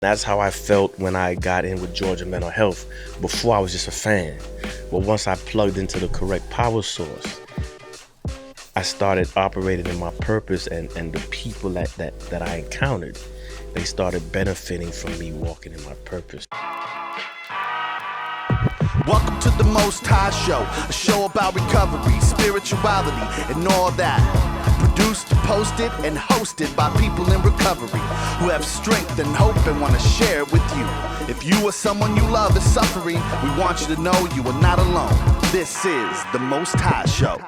That's how I felt when I got in with Georgia Mental Health. Before, I was just a fan. But once I plugged into the correct power source, I started operating in my purpose, and the people that I encountered, they started benefiting from me walking in my purpose. Welcome to the Most High Show, a show about recovery, spirituality, and all that. Produced, posted, and hosted by people in recovery who have strength and hope and want to share it with you. If you or someone you love is suffering, we want you to know you are not alone. This is the Most High Show.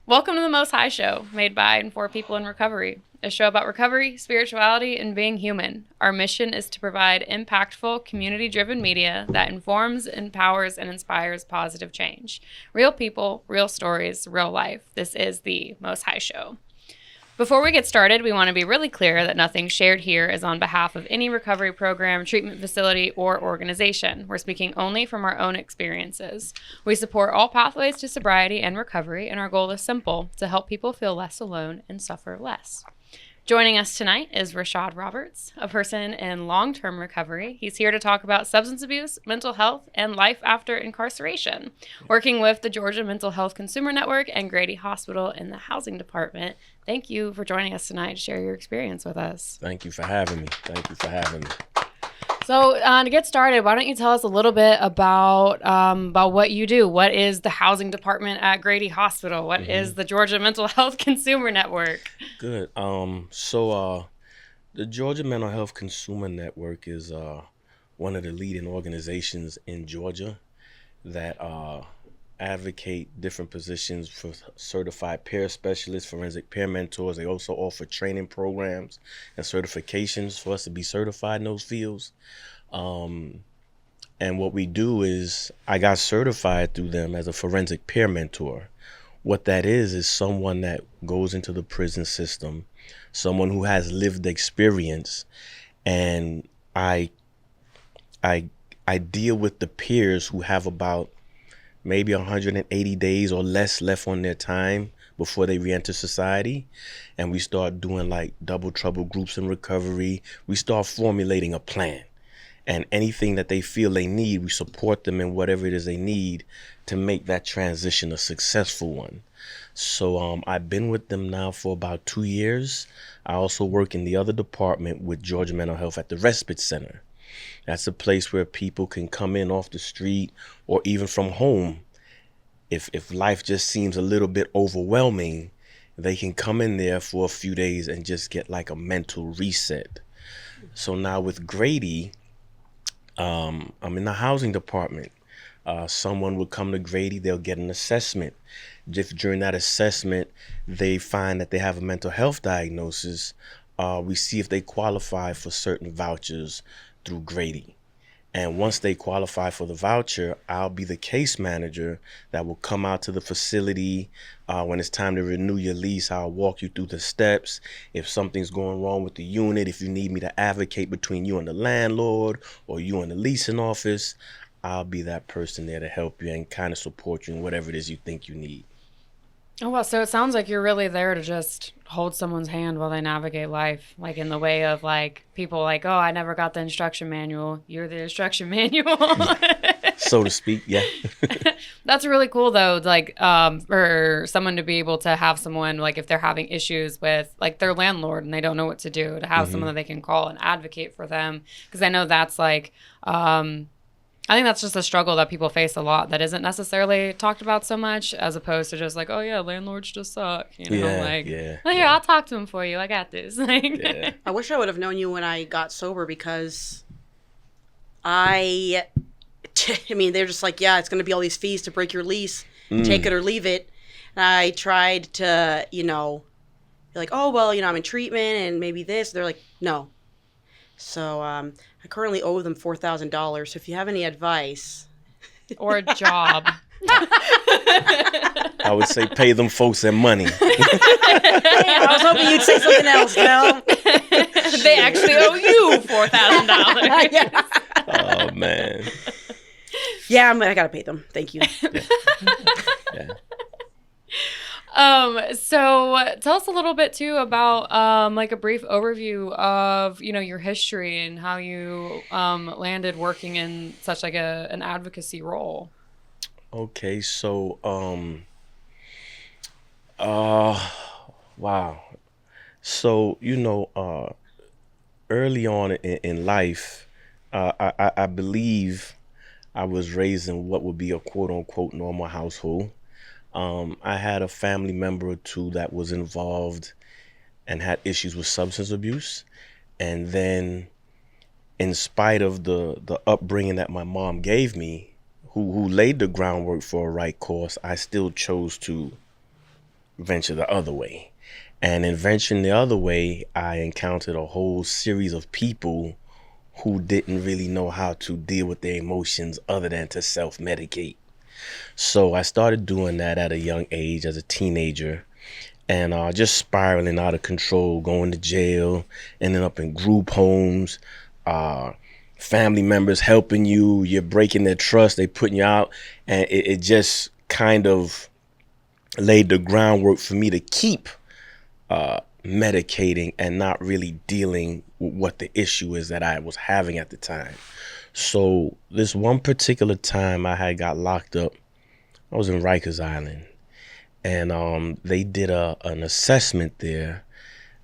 Welcome to the Most High Show, made by and for people in recovery. A show about recovery, spirituality, and being human. Our mission is to provide impactful, community-driven media that informs, empowers, and inspires positive change. Real people, real stories, real life. This is the Most High Show. Before we get started, we want to be really clear that nothing shared here is on behalf of any recovery program, treatment facility, or organization. We're speaking only from our own experiences. We support all pathways to sobriety and recovery, and our goal is simple: to help people feel less alone and suffer less. Joining us tonight is Rashaad Roberts, a person in long-term recovery. He's here to talk about substance abuse, mental health, and life after incarceration, working with the Georgia Mental Health Consumer Network and Grady Hospital in the housing department. Thank you for joining us tonight to share your experience with us. Thank you for having me. So to get started, why don't you tell us a little bit about what you do? What is the housing department at Grady Hospital? What is the Georgia Mental Health Consumer Network? Good. So the Georgia Mental Health Consumer Network is one of the leading organizations in Georgia that advocate different positions for certified peer specialists, forensic peer mentors. They also offer training programs and certifications for us to be certified in those fields. And what we do is, I got certified through them as a forensic peer mentor. What that is someone that goes into the prison system, someone who has lived experience, and I deal with the peers who have about maybe 180 days or less left on their time before they re-enter society. And we start doing like double trouble groups in recovery. We start formulating a plan. And anything that they feel they need, we support them in whatever it is they need to make that transition a successful one. So I've been with them now for about 2 years. I also work in the other department with Georgia Mental Health at the Respite Center. That's a place where people can come in off the street or even from home. If life just seems a little bit overwhelming, they can come in there for a few days and just get like a mental reset. So now with Grady, I'm in the housing department. Someone would come to Grady, they'll get an assessment. If during that assessment they find that they have a mental health diagnosis, we see if they qualify for certain vouchers through Grady. And once they qualify for the voucher, I'll be the case manager that will come out to the facility. When it's time to renew your lease, I'll walk you through the steps. If something's going wrong with the unit, if you need me to advocate between you and the landlord or you and the leasing office, I'll be that person there to help you and kind of support you in whatever it is you think you need. Oh, well, so it sounds like you're really there to just hold someone's hand while they navigate life, like in the way of like people like, oh, I never got the instruction manual. You're the instruction manual. So to speak, yeah. That's really cool, though, like for someone to be able to have someone, like if they're having issues with like their landlord and they don't know what to do, to have someone that they can call and advocate for them. Because I know that's like... I think that's just a struggle that people face a lot that isn't necessarily talked about so much, as opposed to just like, oh yeah, landlords just suck. You know, here, I'll talk to him for you. I got this. I wish I would have known you when I got sober, because I mean, they're just like, yeah, it's going to be all these fees to break your lease, take it or leave it. And I tried to, be like, oh, well, I'm in treatment and maybe this. They're like, no. So I currently owe them $4,000. So if you have any advice or a job, I would say pay them folks their money. I was hoping you'd say something else. No, they actually owe you $4,000. Yeah. Oh man. Yeah, I gotta pay them. Thank you. Yeah. So tell us a little bit too about like a brief overview of your history and how you landed working in such like an advocacy role. Okay, so uh wow. So, early on in life, I believe I was raised in what would be a quote unquote normal household. I had a family member or two that was involved and had issues with substance abuse. And then, in spite of the upbringing that my mom gave me, who laid the groundwork for a right course, I still chose to venture the other way. And in venturing the other way, I encountered a whole series of people who didn't really know how to deal with their emotions other than to self-medicate. So I started doing that at a young age as a teenager, and just spiraling out of control, going to jail, ending up in group homes, uh, family members helping you, you're breaking their trust, they putting you out, and it just kind of laid the groundwork for me to keep medicating and not really dealing with what the issue is that I was having at the time. So this one particular time I had got locked up, I was in Rikers Island, and they did an assessment there.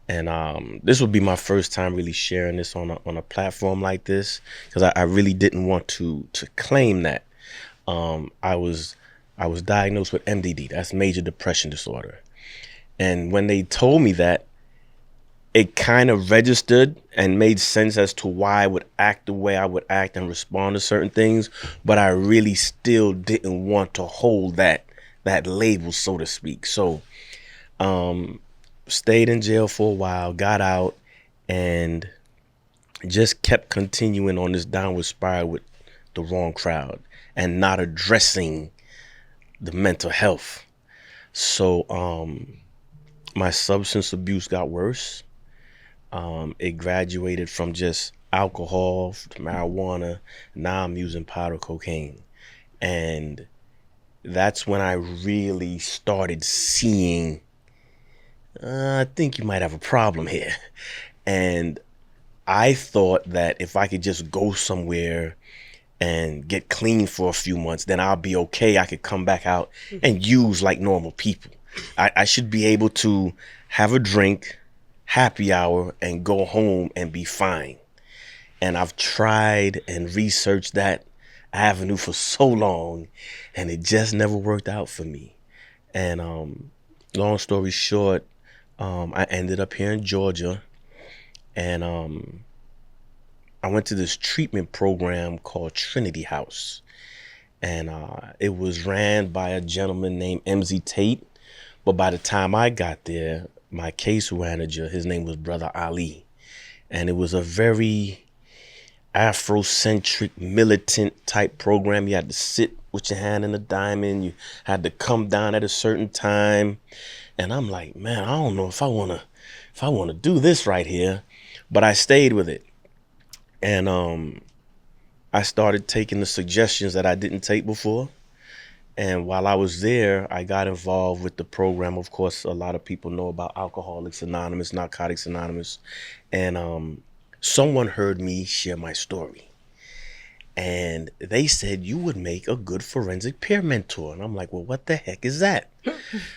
And this would be my first time really sharing this on a platform like this, because I really didn't want to claim that. I was diagnosed with MDD. That's major depression disorder. And when they told me that, it kind of registered and made sense as to why I would act the way I would act and respond to certain things. But I really still didn't want to hold that label, so to speak. So stayed in jail for a while, got out, and just kept continuing on this downward spiral with the wrong crowd and not addressing the mental health. So my substance abuse got worse. It graduated from just alcohol to marijuana. Now I'm using powder cocaine. And that's when I really started seeing, I think you might have a problem here. And I thought that if I could just go somewhere and get clean for a few months, then I'll be okay. I could come back out and use like normal people. I should be able to have a drink, happy hour, and go home and be fine. And I've tried and researched that avenue for so long, and it just never worked out for me. And long story short, I ended up here in Georgia, and I went to this treatment program called Trinity House. And it was ran by a gentleman named MZ Tate. But by the time I got there, my case manager, his name was Brother Ali. And it was a very Afrocentric, militant type program. You had to sit with your hand in a diamond. You had to come down at a certain time. And I'm like, man, I don't know if I wanna do this right here. But I stayed with it. And I started taking the suggestions that I didn't take before. And while I was there, I got involved with the program. Of course, a lot of people know about Alcoholics Anonymous, Narcotics Anonymous. And someone heard me share my story. And they said, you would make a good forensic peer mentor. And I'm like, well, what the heck is that?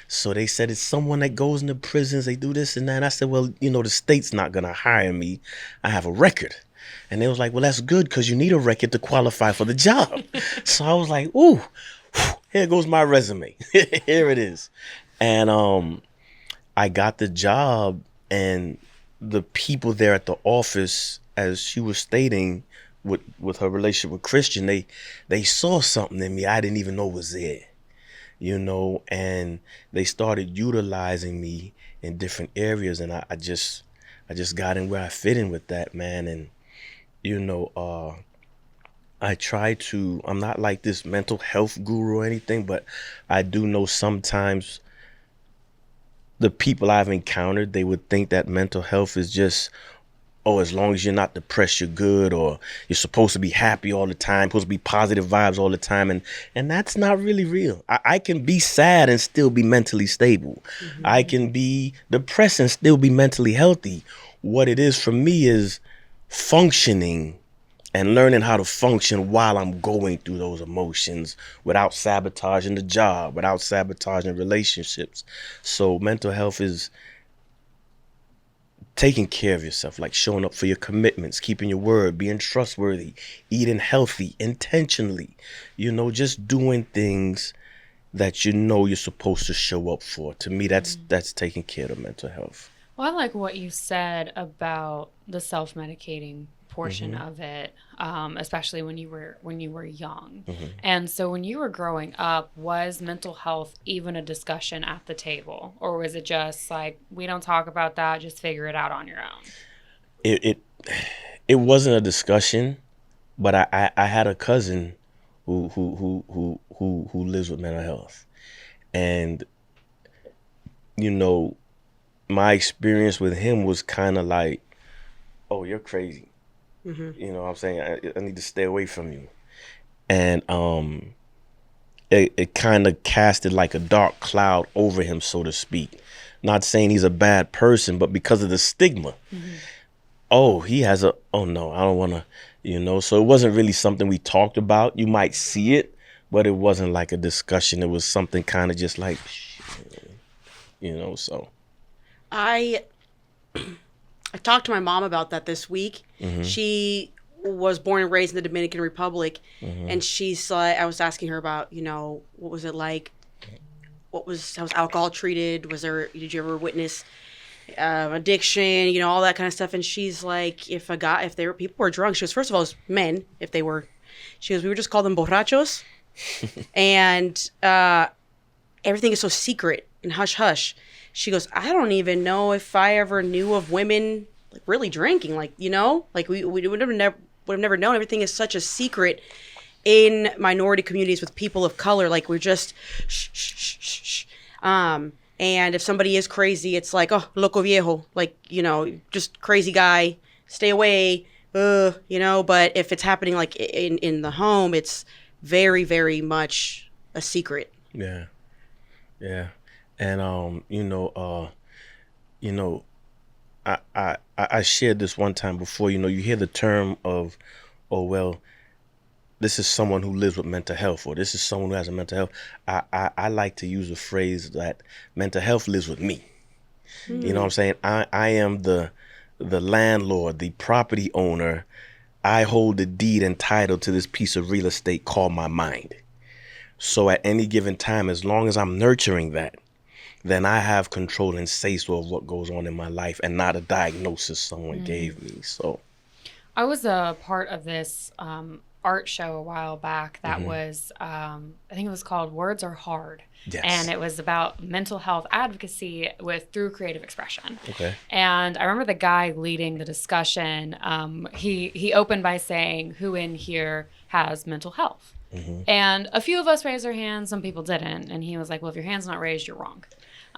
So they said, it's someone that goes into prisons, they do this and that. And I said, well, the state's not going to hire me. I have a record. And they was like, well, that's good because you need a record to qualify for the job. So I was like, ooh, here goes my resume. Here it is. And I got the job, and the people there at the office, as she was stating, with her relationship with Christian, they saw something in me I didn't even know was there, and they started utilizing me in different areas, and I just got in where I fit in with that, man. And I try to, I'm not like this mental health guru or anything, but I do know sometimes the people I've encountered, they would think that mental health is just oh, as long as you're not depressed, you're good, or you're supposed to be happy all the time, supposed to be positive vibes all the time. And that's not really real. I can be sad and still be mentally stable. I can be depressed and still be mentally healthy. What it is for me is functioning and learning how to function while I'm going through those emotions without sabotaging the job, without sabotaging relationships. So mental health is taking care of yourself, like showing up for your commitments, keeping your word, being trustworthy, eating healthy, intentionally, just doing things that you're supposed to show up for. To me, that's taking care of mental health. Well, I like what you said about the self-medicating portion of it, especially when you were young. And so when you were growing up, was mental health even a discussion at the table, or was it just like, we don't talk about that, just figure it out on your own? It wasn't a discussion, but I had a cousin who lives with mental health, and my experience with him was kind of like, oh, you're crazy. You know what I'm saying? I need to stay away from you. And it kind of casted like a dark cloud over him, so to speak. Not saying he's a bad person, but because of the stigma. Oh, he has oh no, I don't want to, So it wasn't really something we talked about. You might see it, but it wasn't like a discussion. It was something kind of just like, so. I talked to my mom about that this week. She was born and raised in the Dominican Republic, and she's like, I was asking her about, what was it like? How was alcohol treated? Did you ever witness addiction? All that kind of stuff. And she's like, if people were drunk, she goes, first of all, it was men. She goes, we would just call them borrachos, and everything is so secret and hush hush. She goes, I don't even know if I ever knew of women like really drinking, like we would have never known. Everything is such a secret in minority communities with people of color. Like, we're just shh, shh, shh, shh, shh. And if somebody is crazy, it's like, oh, loco viejo, like, just crazy guy, stay away, But if it's happening like in the home, it's very, very much a secret. Yeah. And I shared this one time before. You hear the term of, oh well, this is someone who lives with mental health, or this is someone who has a mental health. I like to use the phrase that mental health lives with me. You know what I'm saying? I am the landlord, the property owner. I hold the deed and title to this piece of real estate called my mind. So at any given time, as long as I'm nurturing that, then I have control and say-so of what goes on in my life, and not a diagnosis someone gave me. So I was a part of this art show a while back that was, I think it was called Words Are Hard. Yes. And it was about mental health advocacy through creative expression. Okay. And I remember the guy leading the discussion, he opened by saying, who in here has mental health? And a few of us raised our hands, some people didn't. And he was like, well, if your hand's not raised, you're wrong.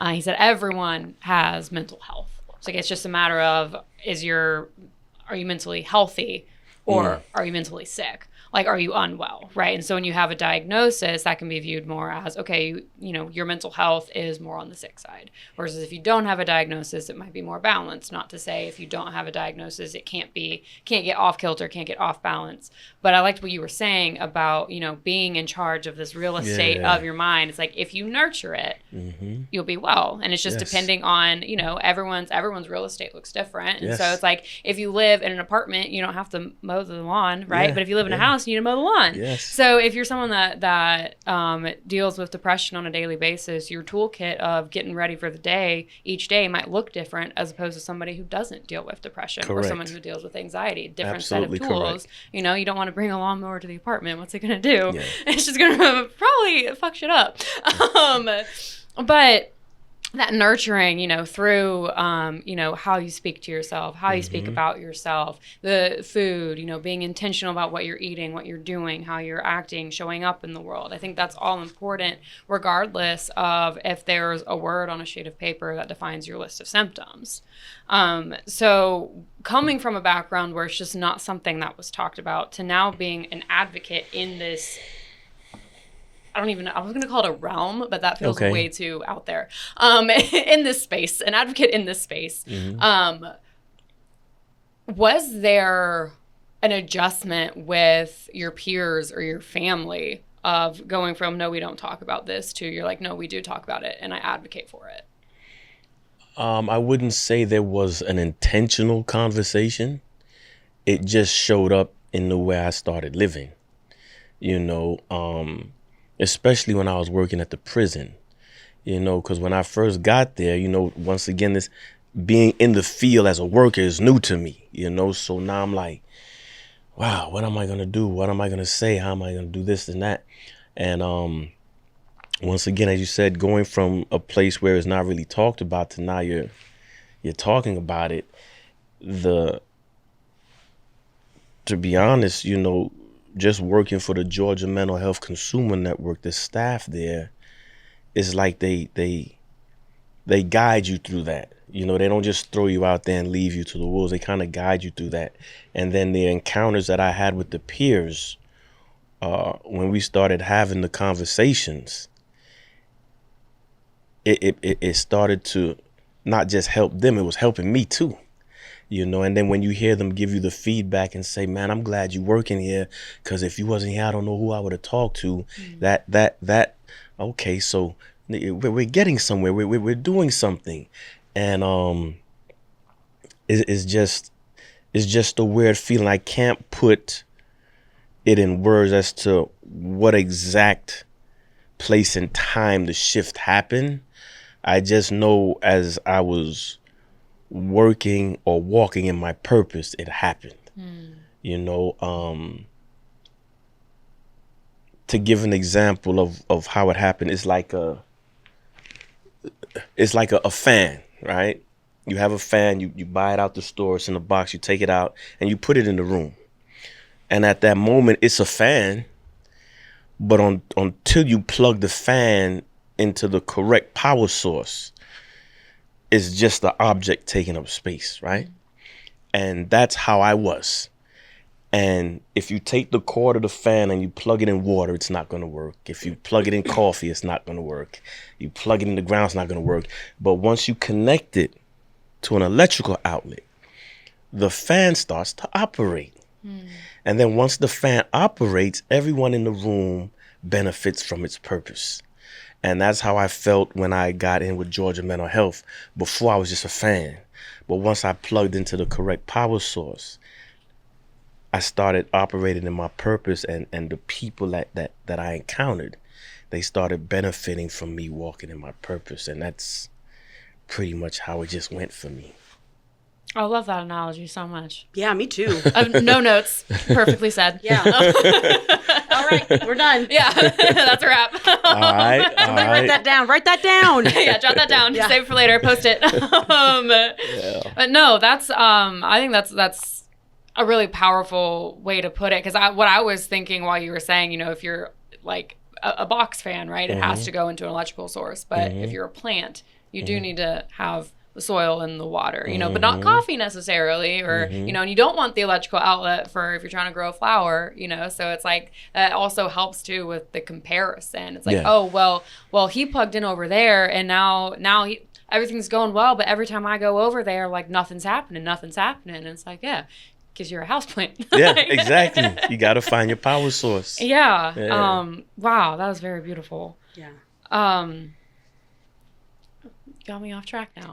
He said, everyone has mental health. It's like, it's just a matter of, are you mentally healthy, or are you mentally sick? Like, are you unwell, right? And so when you have a diagnosis, that can be viewed more as, okay, your mental health is more on the sick side. Versus if you don't have a diagnosis, it might be more balanced. Not to say if you don't have a diagnosis, it can't get off kilter, can't get off balance. But I liked what you were saying about, being in charge of this real estate of your mind. It's like, if you nurture it, you'll be well. And it's just depending on, everyone's real estate looks different. And so it's like, if you live in an apartment, you don't have to mow the lawn, right? But if you live in a house, you need to mow the lawn. Yes. So if you're someone that deals with depression on a daily basis, your toolkit of getting ready for the day each day might look different as opposed to somebody who doesn't deal with depression. Correct. Or someone who deals with anxiety. Different Absolutely set of tools. correct. You don't want to bring a lawnmower to the apartment. What's it going to do? Yeah. It's just going to probably fuck shit up. But that nurturing, through, how you speak to yourself, how you speak about yourself, the food, being intentional about what you're eating, what you're doing, how you're acting, showing up in the world. I think that's all important, regardless of if there's a word on a sheet of paper that defines your list of symptoms. So coming from a background where it's just not something that was talked about to now being an advocate in this, I was going to call it a realm, but that feels way too out there. In this space, an advocate in this space. Was there an adjustment with your peers or your family of going from, no, we don't talk about this, to you're like, no, we do talk about it and I advocate for it? I wouldn't say there was an intentional conversation. It just showed up in the way I started living, especially when I was working at the prison, because when I first got there, once again, this being in the field as a worker is new to me, so now I'm like, wow, what am I going to do? What am I going to say? How am I going to do this and that? And once again, as you said, going from a place where it's not really talked about to now you're talking about it, to be honest, just working for the Georgia Mental Health Consumer Network, the staff there is like they guide you through that. They don't just throw you out there and leave you to the wolves. They kind of guide you through that. And then the encounters that I had with the peers, when we started having the conversations, it started to not just help them, it was helping me too. And then when you hear them give you the feedback and say, man, I'm glad you're working here, because if you wasn't here, I don't know who I would have talked to. Okay, so we're getting somewhere. We're doing something. And it's just a weird feeling. I can't put it in words as to what exact place and time the shift happened. I just know as I was working or walking in my purpose, it happened. To give an example of how it happened, it's like a fan, right? You have a fan, you buy it out the store, it's in a box, you take it out and you put it in the room. And at that moment, it's a fan, but until you plug the fan into the correct power source, it's just the object taking up space, right? And that's how I was. And if you take the cord of the fan and you plug it in water, it's not going to work. If you plug it in coffee, it's not going to work. You plug it in the ground, it's not going to work. But once you connect it to an electrical outlet, the fan starts to operate. And then once the fan operates, everyone in the room benefits from its purpose. And that's how I felt when I got in with Georgia Mental Health. Before, I was just a fan. But once I plugged into the correct power source, I started operating in my purpose, and the people that I encountered, they started benefiting from me walking in my purpose. And that's pretty much how it just went for me. I love that analogy so much. Yeah, me too. No notes. Perfectly said. Yeah. All right, we're done. Yeah, that's a wrap. All right. Somebody write that down. Write that down. Yeah, jot that down. Yeah. Save it for later. Post it. But no, that's I think that's a really powerful way to put it. Because what I was thinking while you were saying, if you're like a box fan, right, it has to go into an electrical source. But if you're a plant, you do need to have the soil and the water, but not coffee necessarily, or, and you don't want the electrical outlet for if you're trying to grow a flower, so it's like, that also helps too with the comparison. It's like, oh, well, he plugged in over there and now everything's going well, but every time I go over there, like nothing's happening. And it's like, yeah, because you're a houseplant. Yeah, exactly. You got to find your power source. Yeah. Wow, that was very beautiful. Yeah. Got me off track now.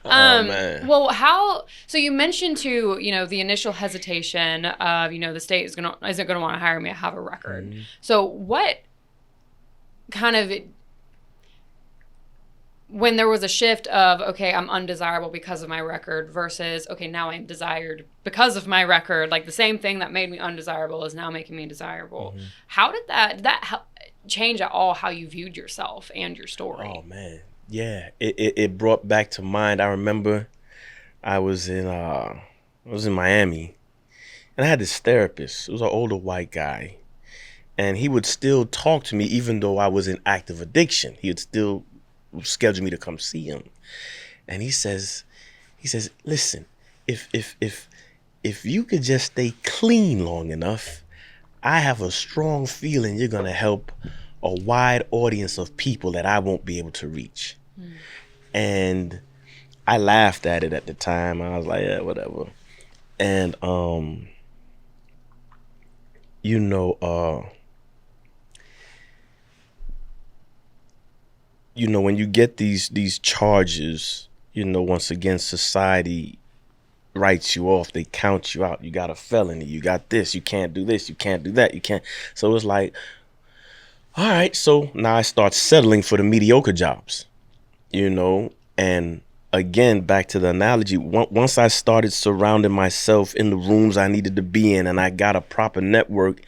Man. Well, so you mentioned too, the initial hesitation of, the state isn't going to want to hire me. I have a record. So what kind of, when there was a shift of, okay, I'm undesirable because of my record versus, okay, now I'm desired because of my record, like the same thing that made me undesirable is now making me desirable. How did that change at all how you viewed yourself and your story? Oh man, yeah. It brought back to mind. I remember I was in Miami, and I had this therapist. It was an older white guy, and he would still talk to me even though I was in active addiction. He would still schedule me to come see him, and he says, listen, if you could just stay clean long enough, I have a strong feeling you're gonna help a wide audience of people that I won't be able to reach. And I laughed at it at the time. I was like, yeah, whatever. And when you get these charges, once again, society writes you off. They count you out. You got a felony. You got this. You can't do this. You can't do that. You can't. So it's like, all right. So now I start settling for the mediocre jobs, and again, back to the analogy, once I started surrounding myself in the rooms I needed to be in, and I got a proper network,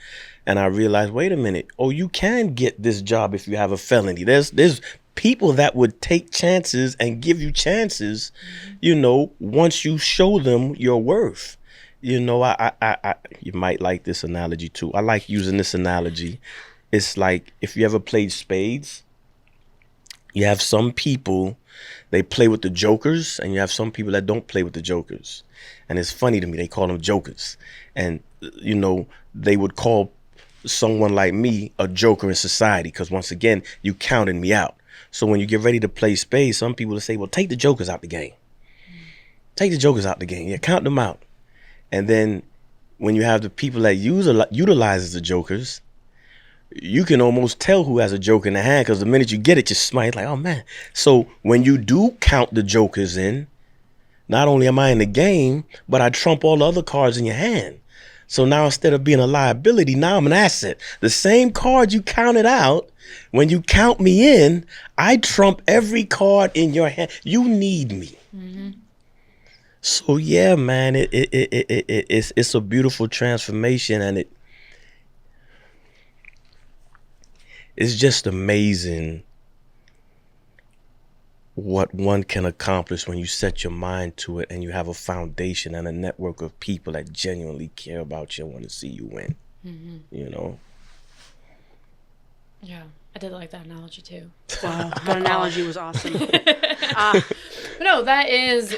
and I realized, wait a minute, you can get this job if you have a felony. There's people that would take chances and give you chances, once you show them your worth. You might like this analogy too. I like using this analogy. It's like if you ever played spades, you have some people, they play with the jokers, and you have some people that don't play with the jokers. And it's funny to me, they call them jokers. And, they would call someone like me a joker in society because, once again, you counted me out. So when you get ready to play spades, some people will say, well, take the jokers out the game. Take the jokers out the game. Yeah, count them out. And then when you have the people that utilizes the jokers, you can almost tell who has a joke in the hand because the minute you get it, you smile like, oh man. So when you do count the jokers in, not only am I in the game, but I trump all the other cards in your hand. So now instead of being a liability, now I'm an asset. The same card you counted out, when you count me in, I trump every card in your hand. You need me. Mm-hmm. So yeah, man, it's a beautiful transformation, and it's just amazing what one can accomplish when you set your mind to it and you have a foundation and a network of people that genuinely care about you and want to see you win. Mm-hmm. Yeah, I did like that analogy too. Wow, that analogy was awesome. No, that is,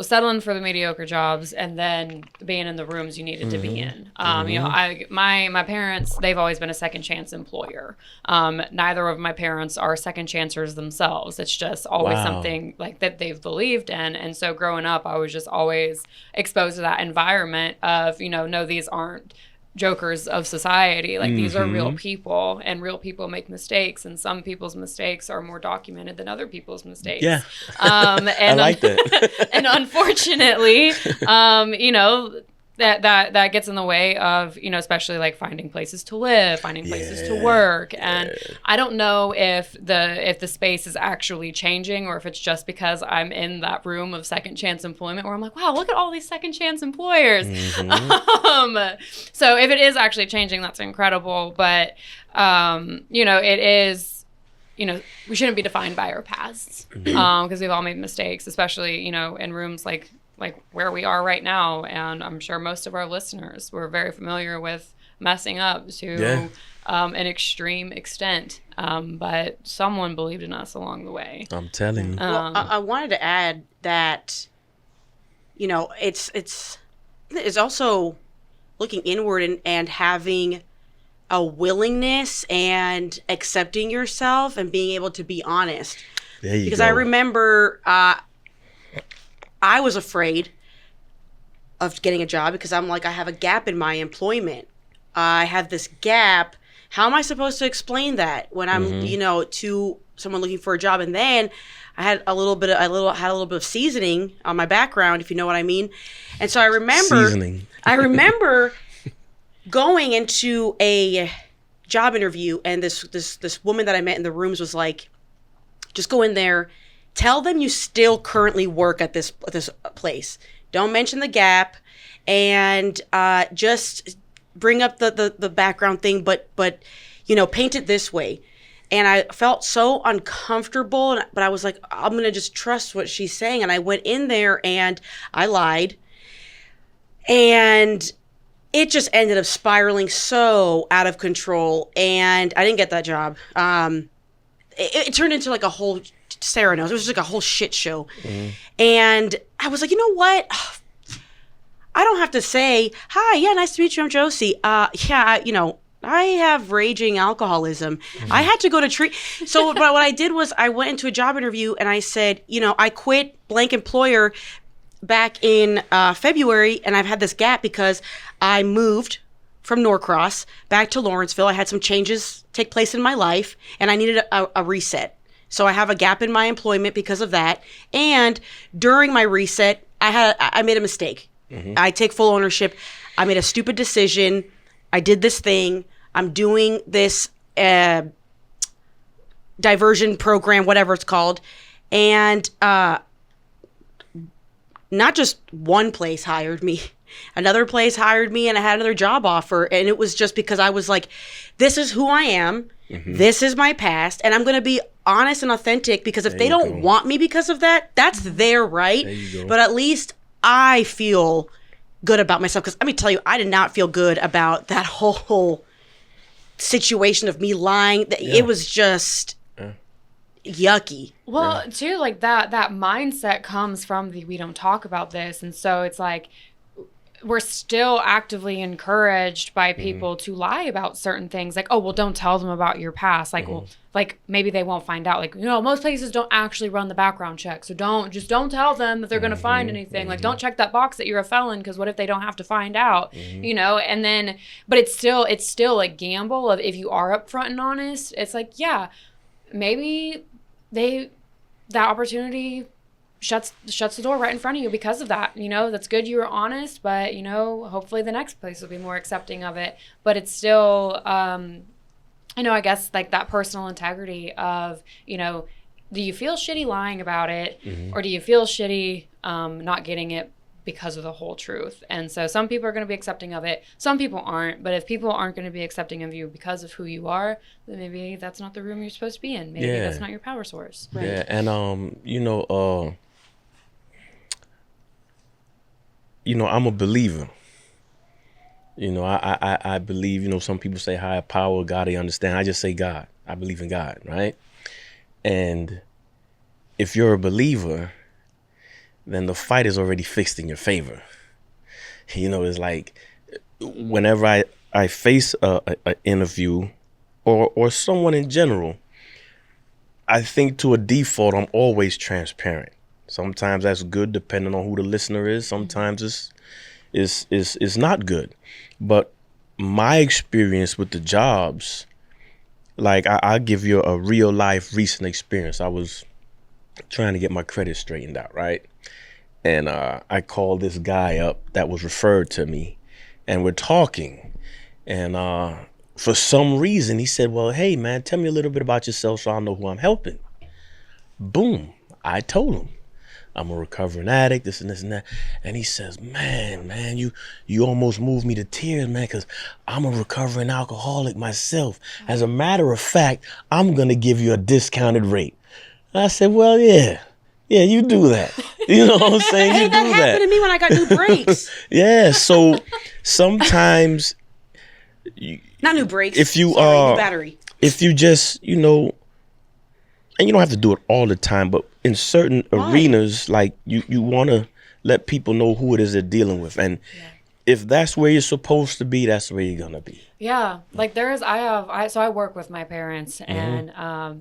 settling for the mediocre jobs and then being in the rooms you needed to be in. My parents, they've always been a second chance employer. Neither of my parents are second chancers themselves. It's just always something like that they've believed in. And so growing up, I was just always exposed to that environment of, no, these aren't jokers of society. Like, these are real people, and real people make mistakes, and some people's mistakes are more documented than other people's mistakes. Yeah. And I like that. And unfortunately, that gets in the way of, especially like finding places to live, finding places to work. And I don't know if the space is actually changing, or if it's just because I'm in that room of second chance employment where I'm like, wow, look at all these second chance employers. So if it is actually changing, that's incredible. But, it is, we shouldn't be defined by our pasts, because we've all made mistakes, especially, in rooms like where we are right now. And I'm sure most of our listeners were very familiar with messing up to an extreme extent. But someone believed in us along the way. I'm telling you. Well, I wanted to add that, it's also looking inward and having a willingness and accepting yourself and being able to be honest. There you because go. I remember I was afraid of getting a job because I'm like, I have a gap in my employment. I have this gap. How am I supposed to explain that when I'm, to someone looking for a job? And then I had a little bit of seasoning on my background, if you know what I mean. And so I remember going into a job interview, and this woman that I met in the rooms was like, just go in there, tell them you still currently work at this place. Don't mention the gap, and just bring up the background thing. But paint it this way. And I felt so uncomfortable, but I was like, I'm going to just trust what she's saying. And I went in there and I lied. And it just ended up spiraling so out of control. And I didn't get that job. It turned into like a whole, Sarah knows, it was like a whole shit show. And I was like, you know what? I don't have to say, hi, yeah, nice to meet you, I'm Josie. I have raging alcoholism. I had to go to treat. So but what I did was I went into a job interview and I said, I quit blank employer back in February, and I've had this gap because I moved from Norcross back to Lawrenceville. I had some changes take place in my life, and I needed a reset. So I have a gap in my employment because of that. And during my reset, I made a mistake. I take full ownership. I made a stupid decision. I did this thing. I'm doing this diversion program, whatever it's called. And not just one place hired me. Another place hired me, and I had another job offer. And it was just because I was like, this is who I am. This is my past. And I'm going to be honest and authentic, because if they don't want me because of that, that's their right. But at least I feel good about myself. Because let me tell you, I did not feel good about that whole situation of me lying. It was just yucky. Well, too, like that mindset comes from we don't talk about this. And so it's like, we're still actively encouraged by people to lie about certain things. Like, oh, well, don't tell them about your past. Like, well, like maybe they won't find out. Like, most places don't actually run the background check. So don't tell them that they're going to find anything. Like, don't check that box that you're a felon, because what if they don't have to find out, and then, but it's still a gamble of, if you are upfront and honest, it's like, yeah, maybe that opportunity shuts the door right in front of you because of that. That's good you were honest, but hopefully the next place will be more accepting of it. But it's still I guess like that personal integrity of, do you feel shitty lying about it, or do you feel shitty not getting it because of the whole truth? And so some people are going to be accepting of it, some people aren't. But if people aren't going to be accepting of you because of who you are, then maybe that's not the room you're supposed to be in. Maybe that's not your power source. Right? Yeah. And I'm a believer. I believe, some people say higher power, God, they understand. I just say God. I believe in God, right? And if you're a believer, then the fight is already fixed in your favor. It's like, whenever I face a interview or someone in general, I think to a default, I'm always transparent. Sometimes that's good, depending on who the listener is. Sometimes it's not good. But my experience with the jobs, like I'll give you a real life recent experience. I was trying to get my credit straightened out, right? And I called this guy up that was referred to me, and we're talking. And for some reason, he said, well, hey, man, tell me a little bit about yourself so I know who I'm helping. Boom. I told him, I'm a recovering addict, this and this and that. And he says, man, you almost moved me to tears, man, because I'm a recovering alcoholic myself. As a matter of fact, I'm going to give you a discounted rate. I said, well, yeah, you do that. You know what I'm saying? Hey, you that do happened to me when I got new brakes. Yeah, so sometimes... Not new brakes. If you new battery. If you just, and you don't have to do it all the time, but in certain arenas, like you want to let people know who it is they're dealing with. And if that's where you're supposed to be, that's where you're going to be. Yeah. Like I work with my parents, and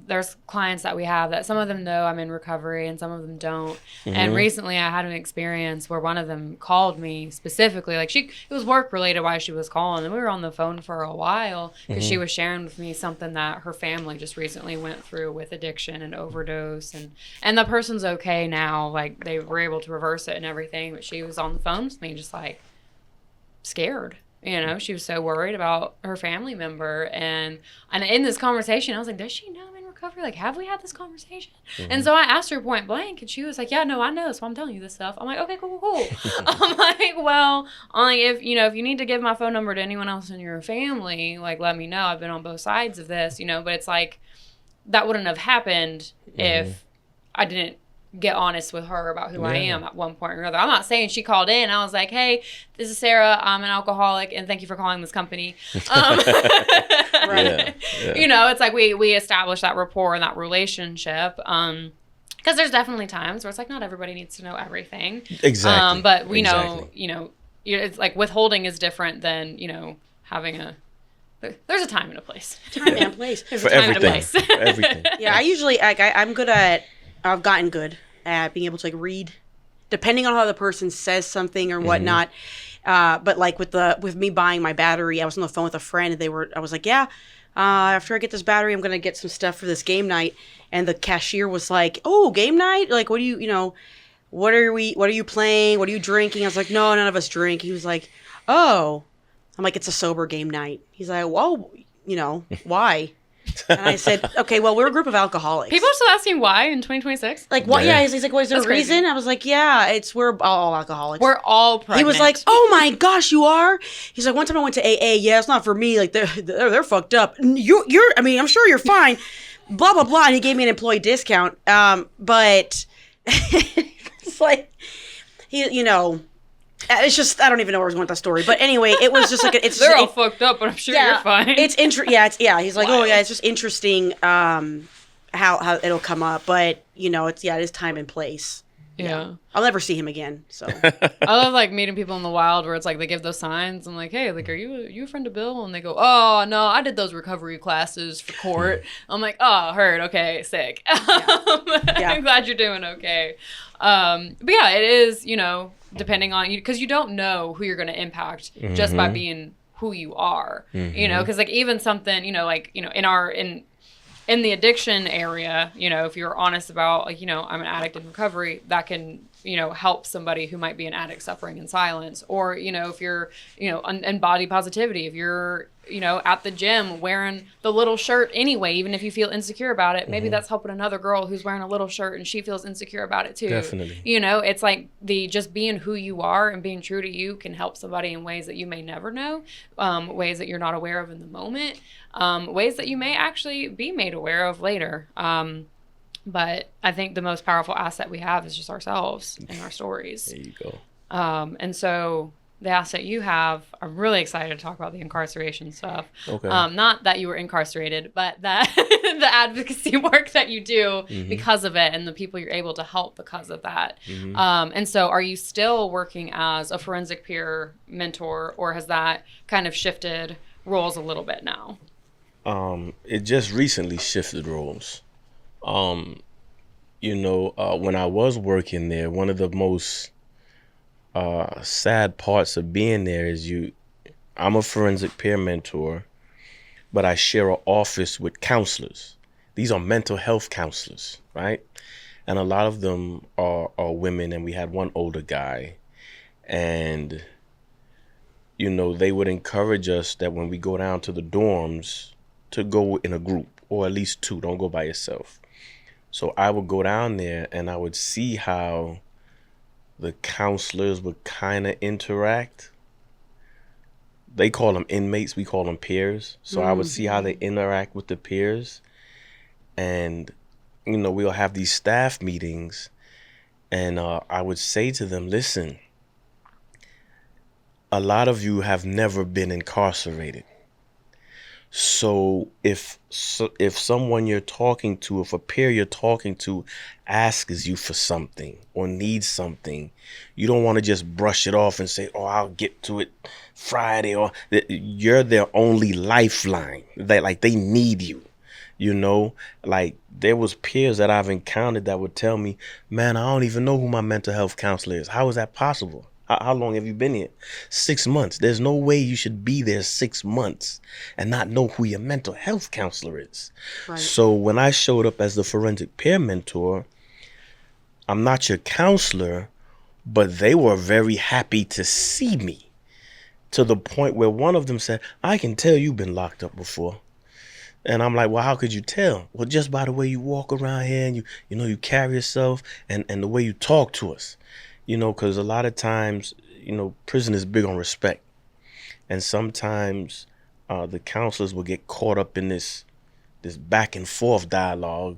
there's clients that we have that some of them know I'm in recovery and some of them don't. And recently I had an experience where one of them called me specifically, like it was work related why she was calling, and we were on the phone for a while because she was sharing with me something that her family just recently went through with addiction and overdose, and the person's okay now, like they were able to reverse it and everything, but she was on the phone with me just like scared. She was so worried about her family member. And in this conversation, I was like, does she know I'm in recovery? recovery? Like, have we had this conversation? And so I asked her point blank, and she was like, yeah, no, I know, so I'm telling you this stuff. I'm like, okay, cool. I'm like, well, if you need to give my phone number to anyone else in your family, like, let me know. I've been on both sides of this, but it's like, that wouldn't have happened if I didn't get honest with her about who I am at one point or another. I'm not saying she called in. I was like, hey, this is Sarah. I'm an alcoholic, and thank you for calling this company. Right. It's like we established that rapport and that relationship. Because there's definitely times where it's like not everybody needs to know everything. Exactly. But we know, it's like withholding is different than, having there's a time and a place. Time and place. There's For a time everything. and a place. For everything. Yeah, I usually I've gotten good at being able to like read, depending on how the person says something or whatnot. But like with me buying my battery, I was on the phone with a friend, and I was like, yeah, after I get this battery, I'm gonna get some stuff for this game night. And the cashier was like, oh, game night? Like, what do what are you playing? What are you drinking? I was like, no, none of us drink. He was like, oh. I'm like, it's a sober game night. He's like, well, why? And I said, okay, well, we're a group of alcoholics. People are still asking why in 2026. Like, what? Yeah. Yeah, he's like, well, is there a That's crazy. reason? I was like, yeah, we're all alcoholics. We're all pregnant. He was like, oh my gosh, you are? He's like, one time I went to AA. Yeah, it's not for me. Like, they're fucked up. I'm sure you're fine. Blah, blah, blah. And he gave me an employee discount. But it's like, it's just, I don't even know where I was going with that story. But anyway, it was just like, they're all fucked up, but I'm sure you're fine. It's he's like, oh yeah, it's just interesting how it'll come up. But, it is time and place. Yeah. I'll never see him again. So I love like meeting people in the wild where it's like they give those signs. I'm like, hey, like, are you a friend of Bill? And they go, oh no, I did those recovery classes for court. I'm like, oh, heard, okay, sick. I'm glad you're doing okay. But yeah, it is, depending on you, because you don't know who you're going to impact just by being who you are. Because like even something, in the addiction area, if you're honest about, like, I'm an addict in recovery, that can, help somebody who might be an addict suffering in silence. Or, if you're, in body positivity, if you're, at the gym wearing the little shirt anyway, even if you feel insecure about it, maybe that's helping another girl who's wearing a little shirt and she feels insecure about it too. Definitely. It's like just being who you are and being true to you can help somebody in ways that you may never know, ways that you're not aware of in the moment, ways that you may actually be made aware of later. But I think the most powerful asset we have is just ourselves and our stories. There you go. And so the asset you have, I'm really excited to talk about the incarceration stuff. Okay. Not that you were incarcerated, but that the advocacy work that you do because of it and the people you're able to help because of that. And so are you still working as a forensic peer mentor, or has that kind of shifted roles a little bit now? It just recently shifted roles. When I was working there, one of the most sad parts of being there is I'm a forensic peer mentor, but I share an office with counselors. These are mental health counselors, right? And a lot of them are women, and we had one older guy. And, they would encourage us that when we go down to the dorms to go in a group, or at least two, don't go by yourself. So I would go down there and I would see how the counselors would kind of interact. They call them inmates, we call them peers. So I would see how they interact with the peers. And, we'll have these staff meetings, and I would say to them, listen, a lot of you have never been incarcerated. So if someone you're talking to, if a peer you're talking to asks you for something or needs something, you don't want to just brush it off and say, oh, I'll get to it Friday, or you're their only lifeline. They need you, like there was peers that I've encountered that would tell me, man, I don't even know who my mental health counselor is. How is that possible? How long have you been here? 6 months. There's no way you should be there 6 months and not know who your mental health counselor is. Right. So when I showed up as the forensic peer mentor, I'm not your counselor, but they were very happy to see me, to the point where one of them said, I can tell you've been locked up before. And I'm like, well, how could you tell? Well, just by the way you walk around here and you carry yourself and the way you talk to us, because a lot of times, prison is big on respect. And sometimes the counselors will get caught up in this back and forth dialogue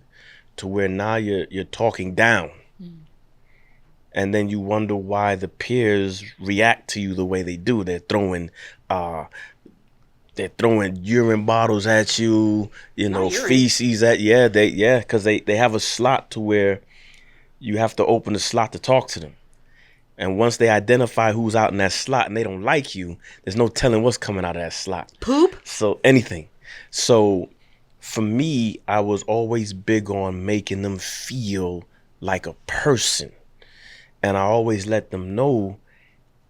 to where now you're talking down. And then you wonder why the peers react to you the way they do. They're throwing urine bottles at you, feces at because they have a slot to where you have to open the slot to talk to them. And once they identify who's out in that slot and they don't like you, there's no telling what's coming out of that slot. Poop? So anything. So for me, I was always big on making them feel like a person. And I always let them know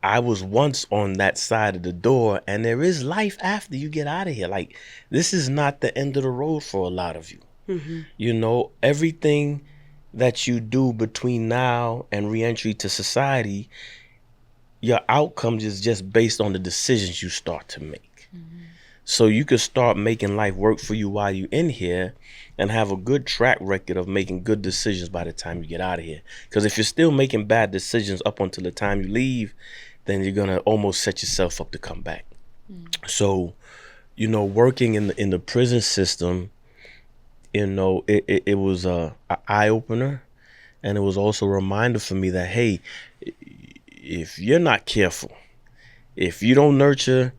I was once on that side of the door, and there is life after you get out of here. Like, this is not the end of the road for a lot of you. Mm-hmm. Everything that you do between now and reentry to society, your outcomes is just based on the decisions you start to make. Mm-hmm. So you could start making life work for you while you're in here and have a good track record of making good decisions by the time you get out of here. Because if you're still making bad decisions up until the time you leave, then you're going to almost set yourself up to come back. So, working in the prison system, it was a eye-opener. And it was also a reminder for me that, hey, if you're not careful, if you don't nurture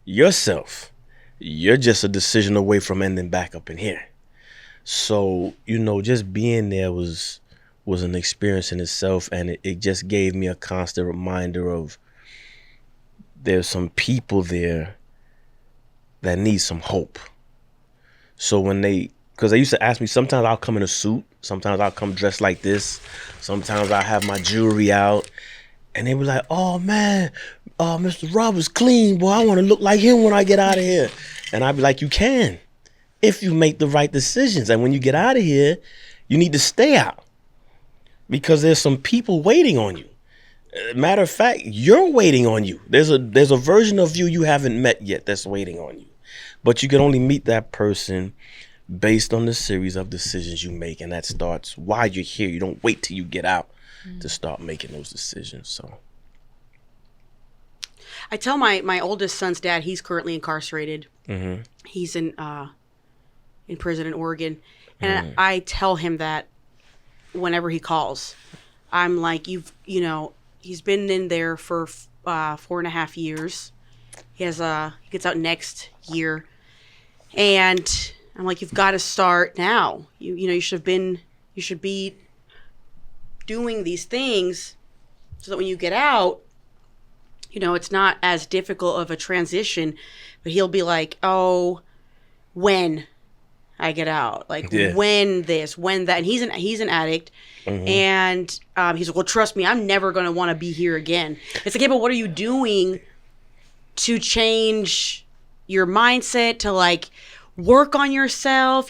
yourself, you're just a decision away from ending back up in here. So, just being there was an experience in itself. And it just gave me a constant reminder of there's some people there that need some hope. So because they used to ask me, sometimes I'll come in a suit, sometimes I'll come dressed like this, sometimes I'll have my jewelry out, and they were like, oh man, Mr. Roberts clean, boy, I want to look like him when I get out of here. And I'd be like, you can, if you make the right decisions. And when you get out of here, you need to stay out, because there's some people waiting on you. Matter of fact, you're waiting on you. There's a version of you haven't met yet that's waiting on you. But you can only meet that person based on the series of decisions you make. And that starts while you're here. You don't wait till you get out to start making those decisions. So I tell my oldest son's dad, he's currently incarcerated. Mm-hmm. He's in prison in Oregon. And I tell him that whenever he calls, I'm like, he's been in there for 4.5 years. He gets out next year. And I'm like, you've got to start now. You should be doing these things so that when you get out, it's not as difficult of a transition. But he'll be like, oh, when I get out, like when this, when that. And he's an addict. Mm-hmm. And he's like, well, trust me, I'm never going to want to be here again. It's like, yeah, but what are you doing to change your mindset, to like work on yourself,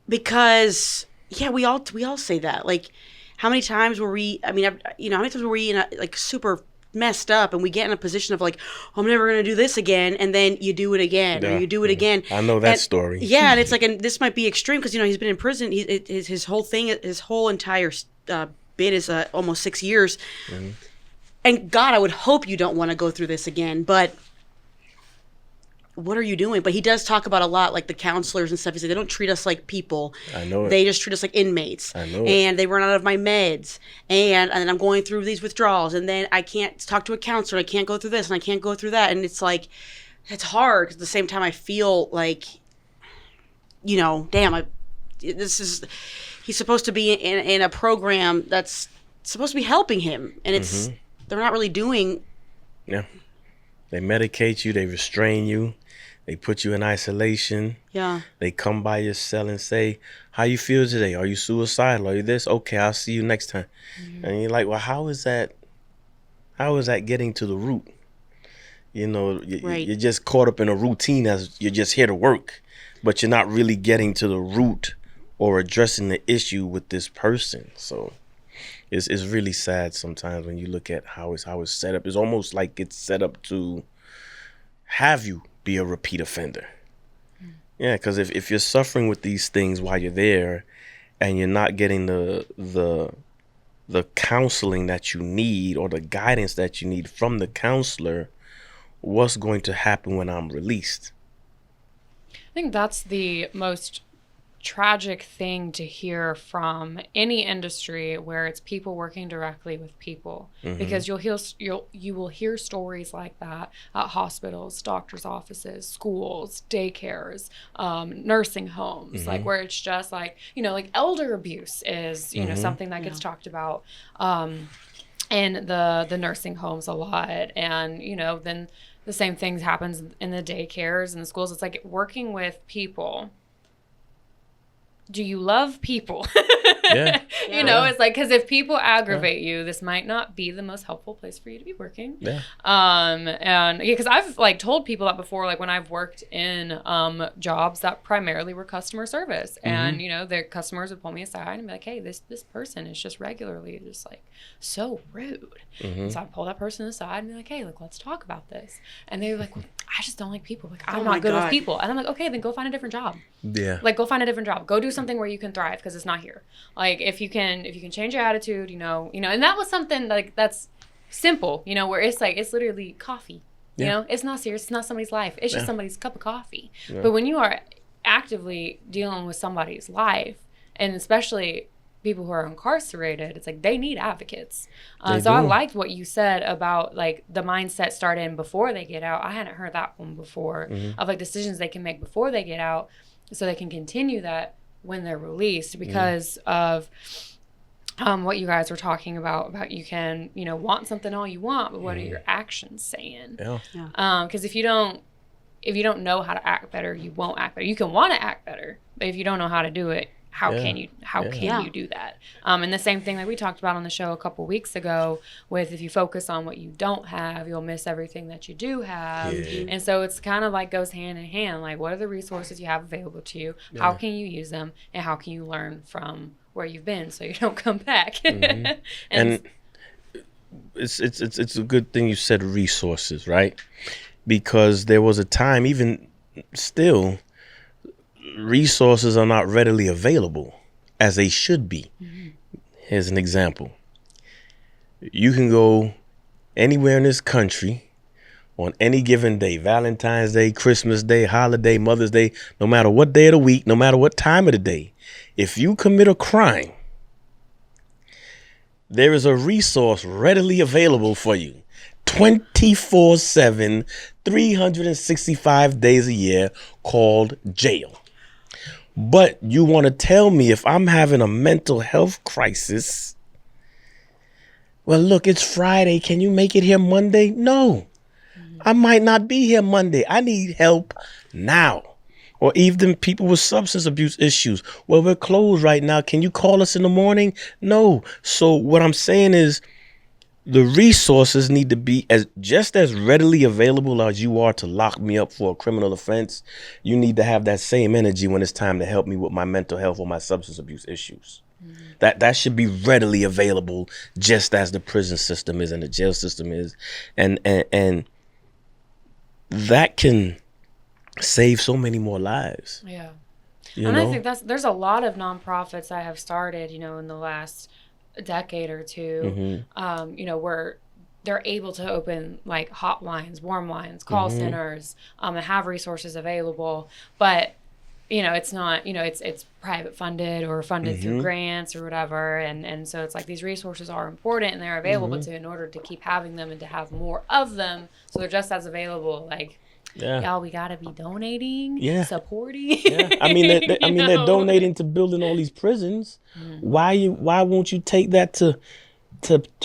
because we all say that. Like, how many times were we, how many times were we in a, like, super messed up, and we get in a position of like, oh, I'm never going to do this again, and then you do it again, or you do it again. I know that story. Yeah, and it's like, and this might be extreme because he's been in prison. His whole entire bit is almost 6 years. Mm-hmm. And God, I would hope you don't want to go through this again, but what are you doing? But he does talk about a lot, like the counselors and stuff. He said, they don't treat us like people. I know it. They just treat us like inmates. I know it. And they run out of my meds. And then I'm going through these withdrawals. And then I can't talk to a counselor. I can't go through this and I can't go through that. And it's like, it's hard. 'Cause at the same time, I feel like, damn, he's supposed to be in a program that's supposed to be helping him. And it's, they're not really doing. Yeah. They medicate you. They restrain you. They put you in isolation. Yeah. They come by your cell and say, how you feel today? Are you suicidal? Are you this? Okay, I'll see you next time. Mm-hmm. And you're like, well, how is that getting to the root? You're just caught up in a routine as you're just here to work, but you're not really getting to the root or addressing the issue with this person. So it's really sad sometimes when you look at how it's set up. It's almost like it's set up to have you be a repeat offender. Yeah, because if you're suffering with these things while you're there, and you're not getting the counseling that you need or the guidance that you need from the counselor, what's going to happen when I'm released? I think that's the most tragic thing to hear from any industry where it's people working directly with people, because you will hear stories like that at hospitals, doctors' offices, schools, daycares, nursing homes, like where it's just like, you know, like elder abuse is, you know, something that gets talked about in the nursing homes a lot. And, you know, then the same thing happens in the daycares and the schools. It's like working with people. Do you love people? Yeah. You know, it's like, because if people aggravate you, this might not be the most helpful place for you to be working. Yeah. And yeah, because I've like told people that before, like when I've worked in jobs that primarily were customer service, and you know, their customers would pull me aside and be like, "Hey, this person is just regularly just like so rude." So I pull that person aside and be like, "Hey, like let's talk about this." And they're like, "Well, I just don't like people. Like I'm not good with people." And I'm like, "Okay, then go find a different job." Yeah. Like go find a different job. Go do something where you can thrive, because it's not here. Like if you can change your attitude, you know, and that was something like that's simple, you know, where it's like it's literally coffee. You know, it's not serious. It's not somebody's life. It's just somebody's cup of coffee. But when you are actively dealing with somebody's life, and especially people who are incarcerated, it's like they need advocates. So I liked what you said about like the mindset starting before they get out. I hadn't heard that one before, of like decisions they can make before they get out, so they can continue that when they're released, because of what you guys were talking about you can, you know, want something all you want, but what are your actions saying? Because if you don't know how to act better, you won't act better. You can want to act better, but if you don't know how to do it, how can you do that? And the same thing that we talked about on the show a couple weeks ago with, if you focus on what you don't have, you'll miss everything that you do have. And so it's kind of like goes hand in hand. Like, what are the resources you have available to you? How can you use them? And how can you learn from where you've been so you don't come back? and it's a good thing you said resources, right? Because there was a time, even still, resources are not readily available as they should be. Here's an example. You can go anywhere in this country on any given day, Valentine's Day, Christmas Day, holiday, Mother's Day, no matter what day of the week, no matter what time of the day. If you commit a crime, there is a resource readily available for you 24/7, 365 days a year, called jail. But you want to tell me if I'm having a mental health crisis, well, look, it's Friday. Can you make it here Monday? No, I might not be here Monday. I need help now. Or even people with substance abuse issues. Well, we're closed right now. Can you call us in the morning? No. So what I'm saying is the resources need to be just as readily available as you are to lock me up for a criminal offense. You need to have that same energy when it's time to help me with my mental health or my substance abuse issues. That should be readily available, just as the prison system is and the jail system is. And that can save so many more lives. Yeah. You and know? I think there's a lot of nonprofits I have started, you know, in the last decade or two, you know, where they're able to open like hotlines, warm lines, call centers, and have resources available. But, you know, it's not, you know, it's private funded or funded through grants or whatever. And so it's like these resources are important and they're available to, in order to keep having them and to have more of them. So they're just as available. Like, y'all, we gotta be donating, supporting. I mean, they're donating to building all these prisons. Why won't you take that to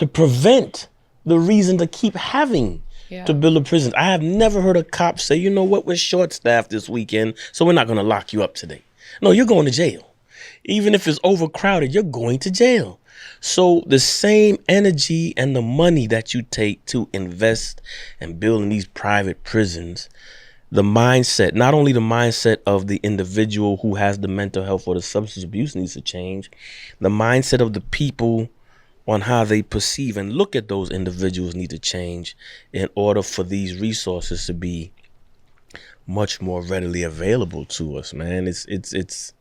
prevent the reason to keep having to build a prison? I have never heard a cop say, you know what, we're short-staffed this weekend, so we're not going to lock you up today. No, you're going to jail. Even if it's overcrowded, you're going to jail. So the same energy and the money that you take to invest and building these private prisons, the mindset, not only the mindset of the individual who has the mental health or the substance abuse needs to change, the mindset of the people on how they perceive and look at those individuals need to change in order for these resources to be much more readily available to us, man. It's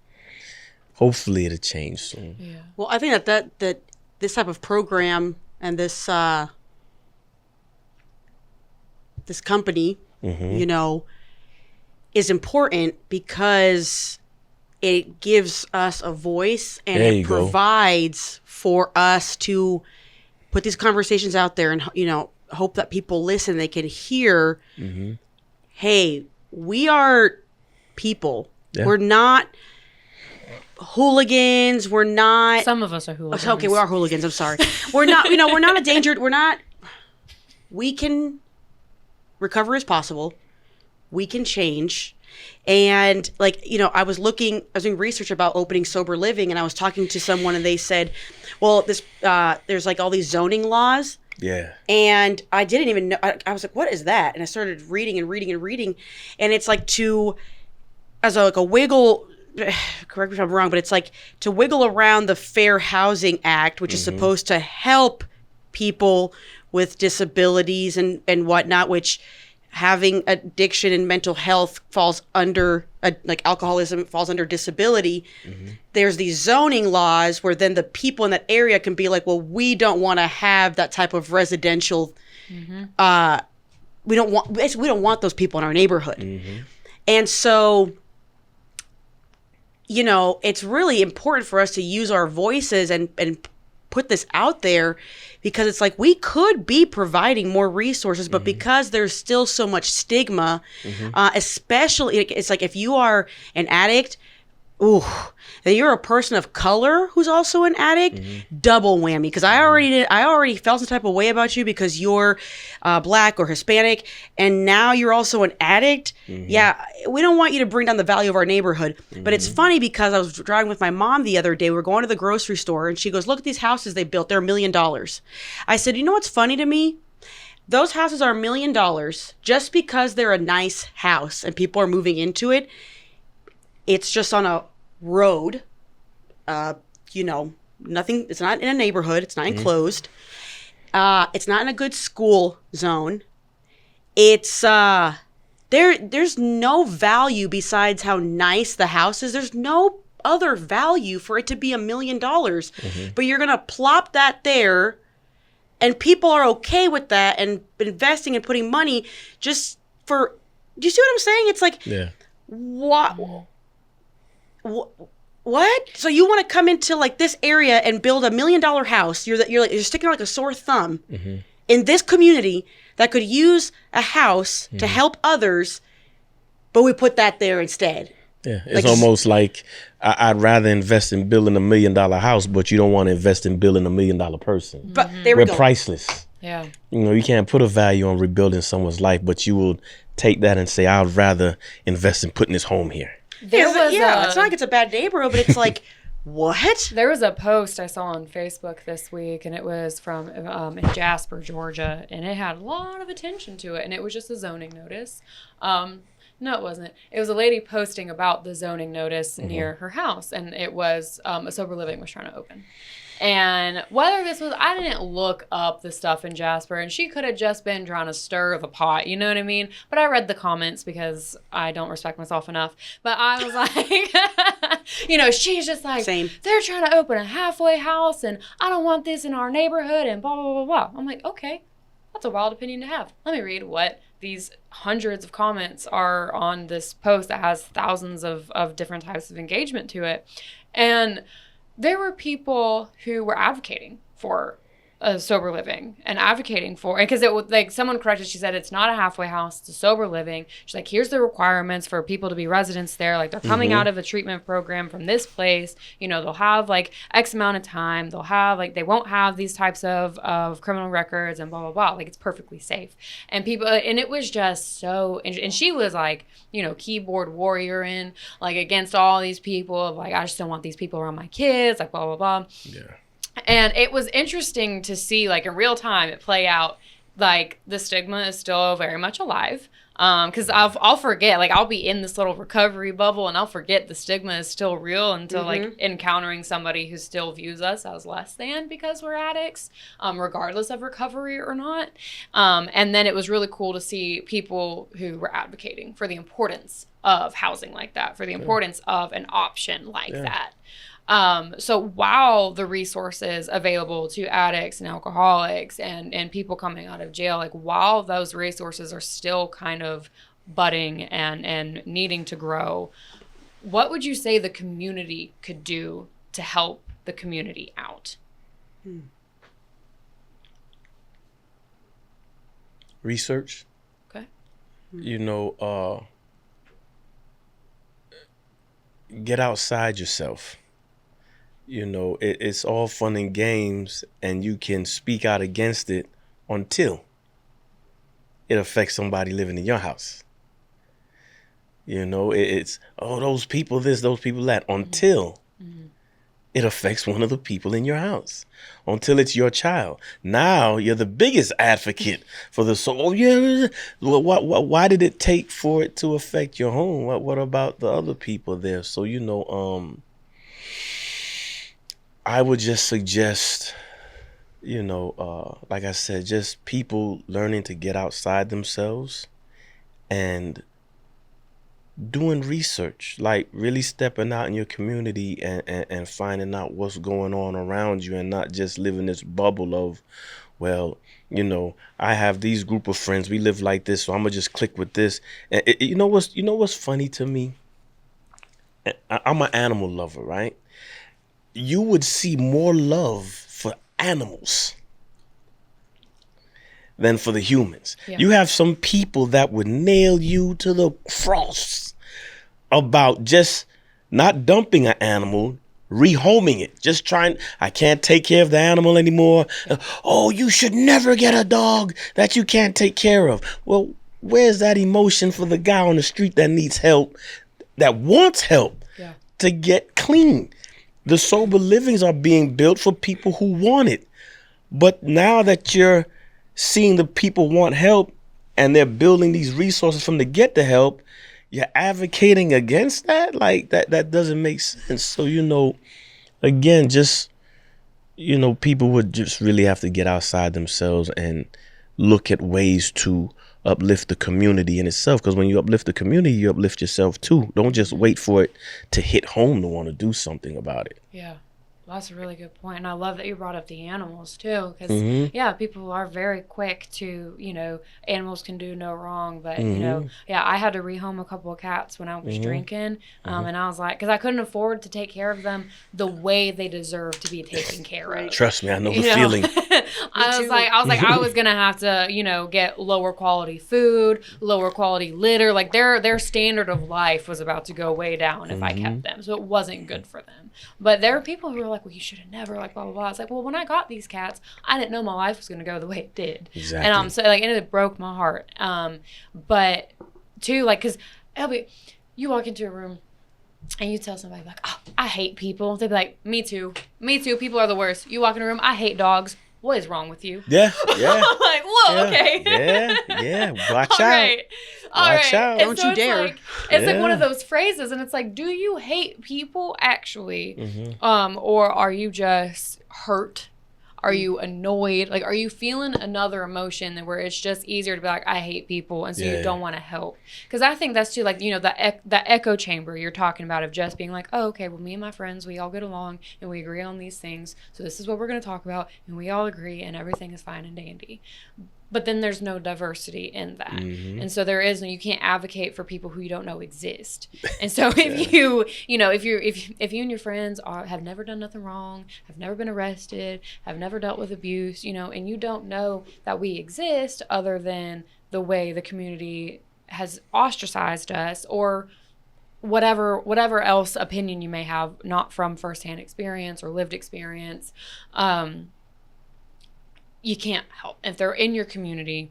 hopefully it'll change soon. Yeah. Well, I think that this type of program and this this company, you know, is important because it gives us a voice and There it you go. provides for us to put these conversations out there and, you know, hope that people listen. They can hear, hey, we are people. Yeah. We're not hooligans. We're not. Some of us are hooligans. Okay, we are hooligans. I'm sorry. We're not, you know, we're not endangered. We can recover as possible. We can change. And like, you know, I was doing research about opening sober living, and I was talking to someone and they said, well, there's like all these zoning laws. Yeah. And I didn't even know. I was like, what is that? And I started reading. And it's like a wiggle, correct me if I'm wrong, but it's like to wiggle around the Fair Housing Act, which is supposed to help people with disabilities and whatnot, which having addiction and mental health falls under, like alcoholism falls under disability. There's these zoning laws where then the people in that area can be like, well, we don't want to have that type of residential. We don't want those people in our neighborhood. And so, you know, it's really important for us to use our voices and put this out there, because it's like we could be providing more resources, but because there's still so much stigma, especially it's like if you are an addict, and you're a person of color who's also an addict, double whammy. Because I already felt some type of way about you because you're Black or Hispanic, and now you're also an addict. Yeah, we don't want you to bring down the value of our neighborhood. But it's funny because I was driving with my mom the other day. We were going to the grocery store, and she goes, "Look at these houses they built. They're $1 million." I said, "You know what's funny to me? Those houses are $1 million just because they're a nice house and people are moving into it. It's just on a road, you know, nothing. It's not in a neighborhood. It's not enclosed. It's not in a good school zone. It's there's no value besides how nice the house is. There's no other value for it to be $1 million. But you're gonna plop that there, and people are okay with that and investing and putting money just for. Do you see what I'm saying? It's like, what? What? So you want to come into like this area and build $1 million house? You're sticking out like a sore thumb in this community that could use a house to help others, but we put that there instead. Yeah, it's almost like I'd rather invest in building $1 million house, but you don't want to invest in building $1 million person. But there we We're go. priceless. Yeah. You know, you can't put a value on rebuilding someone's life, but you will take that and say, I'd rather invest in putting this home here. It's not like it's a bad neighborhood, but it's like, what? There was a post I saw on Facebook this week, and it was from in Jasper, Georgia, and it had a lot of attention to it, and it was just a zoning notice. No, it wasn't. It was a lady posting about the zoning notice near her house, and it was a sober living was trying to open. And whether this was, I didn't look up the stuff in Jasper, and she could have just been trying to stir the pot, you know what I mean? But I read the comments because I don't respect myself enough. But I was like, you know, she's just like, Same. They're trying to open a halfway house, and I don't want this in our neighborhood, and blah, blah, blah, blah. I'm like, okay, that's a wild opinion to have. Let me read what these hundreds of comments are on this post that has thousands of different types of engagement to it. And there were people who were advocating for a sober living and advocating for, because it was like someone corrected, she said it's not a halfway house, it's a sober living. She's like, here's the requirements for people to be residents there. Like they're coming out of a treatment program from this place. You know, they'll have like X amount of time. They'll have like, they won't have these types of criminal records and blah, blah, blah. Like it's perfectly safe. And people, and it was just so, and she was like, you know, keyboard warrior in like against all these people of like, I just don't want these people around my kids, like blah, blah, blah. Yeah. And it was interesting to see, like, in real time, it play out like the stigma is still very much alive. Because I'll forget, like I'll be in this little recovery bubble and I'll forget the stigma is still real until like encountering somebody who still views us as less than because we're addicts, regardless of recovery or not. And then it was really cool to see people who were advocating for the importance of housing like that, for the importance of an option like that. So while the resources available to addicts and alcoholics and people coming out of jail, like while those resources are still kind of budding and needing to grow, what would you say the community could do to help the community out? Research. Okay. Get outside yourself. It's all fun and games, and you can speak out against it until it affects somebody living in your house. It's, those people this, those people that, until it affects one of the people in your house, until it's your child. Now you're the biggest advocate for the soul. Why did it take for it to affect your home? What about the other people there? So, I would just suggest, like I said, just people learning to get outside themselves and doing research, like really stepping out in your community and finding out what's going on around you and not just living this bubble of, I have these group of friends, we live like this, so I'm gonna just click with this. And what's funny to me? I'm an animal lover, right? You would see more love for animals than for the humans. Yeah. You have some people that would nail you to the cross about just not dumping an animal, rehoming it, just trying, I can't take care of the animal anymore. Oh, you should never get a dog that you can't take care of. Well, where's that emotion for the guy on the street that needs help, that wants help to get clean? The sober livings are being built for people who want it. But now that you're seeing the people want help and they're building these resources from to get the help, you're advocating against that? Like that doesn't make sense. So, again, just, people would just really have to get outside themselves and look at ways to uplift the community in itself, because when you uplift the community, you uplift yourself too. Don't just wait for it to hit home to want to do something about it. Yeah, well, that's a really good point. And I love that you brought up the animals too, because people are very quick to, animals can do no wrong, but I had to rehome a couple of cats when I was drinking, and I was like, because I couldn't afford to take care of them the way they deserve to be taken care of. Trust me, I know the feeling. I was gonna have to, get lower quality food, lower quality litter. Like their standard of life was about to go way down if I kept them. So it wasn't good for them. But there are people who are like, well, you should have never, like, blah, blah, blah. It's like, well, when I got these cats, I didn't know my life was gonna go the way it did. Exactly. And so like, and it broke my heart. But too, like, because you walk into a room and you tell somebody like, oh, I hate people. They'd be like, me too. People are the worst. You walk in a room, I hate dogs. What is wrong with you? Yeah. I'm like, whoa, okay. Yeah. Watch out. Right. Watch out. Don't you dare. It's like one of those phrases, and it's like, do you hate people actually? Or are you just hurt? Are you annoyed? Like, are you feeling another emotion where it's just easier to be like, I hate people, and so you don't want to help? Because I think that's too, like, the echo chamber you're talking about of just being like, oh, okay, well, me and my friends, we all get along, and we agree on these things, so this is what we're going to talk about, and we all agree, and everything is fine and dandy. But then there's no diversity in that. And so you can't advocate for people who you don't know exist. And so if you and your friends have never done nothing wrong, have never been arrested, have never dealt with abuse, and you don't know that we exist other than the way the community has ostracized us, or whatever else opinion you may have, not from firsthand experience or lived experience, you can't help. If they're in your community,